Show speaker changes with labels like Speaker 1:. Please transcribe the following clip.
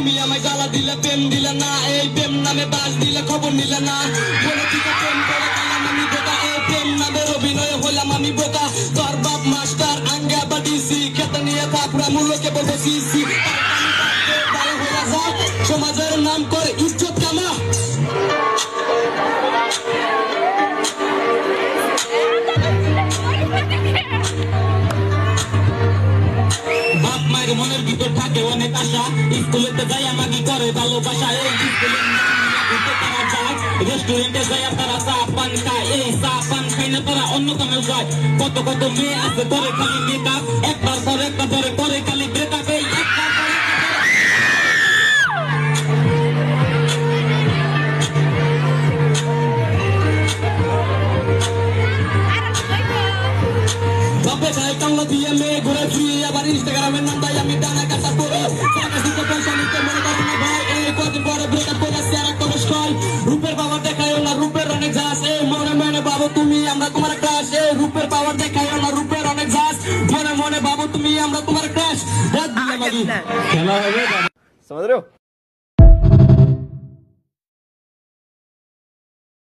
Speaker 1: তুমি আমায় গালা দিলে প্রেম দিলে না, এই প্রেম নামে বাস দিলে খবর নিলে না। বলে দিকে প্রেম করে কালাম আমি বোকা, এই প্রেম নামের অভিনয় হলাম আমি বোকা। তোর বাপ মাস্টার আঙ্গা বা ডিসি, খেতে নিয়ে তারপরে মূল্যকে বলবো সিসি। ভালো হয়ে যা, সমাজের নাম করে ইজ্জত কামা। বাপ মায়ের মনের ভিতর থাকে অনেক আশা, স্কুলেতে যাই আমাকে করে ভালোবাসা। এই স্কুলের তারা যায়, রেস্টুরেন্টে যাই তারা চা পান খায়। এই চা পান খাই না তারা অন্য কামে যায়। কত কত মেয়ে আছে করে খালি মেকআপ, একবার পর একটা পরে করে খালি ব্রেকআপ। এই একবার পর বাপে খায় কামলা দিয়ে মেয়ে ঘুরে ফিরে, আবার ইনস্টাগ্রামের নাম্বার আমি টানা কাটা করি। পয়সা নিতে মনে করেন না ভাই, এই কদিন পরে ব্রেকআপ করে চেহারা কবে হয়। রূপের পাওয়ার দেখায়ও না, রূপের অনেক জাস। এই মনে মনে ভাবো তুমি আমরা তোমার ক্রাশ। এই রূপের পাওয়ার দেখায়ও না, রূপের অনেক জাস। মনে মনে ভাবো তুমি আমরা তোমার ক্রাশ। রাত দিয়ে মাগি
Speaker 2: খেলা হবে। समझ रहे हो।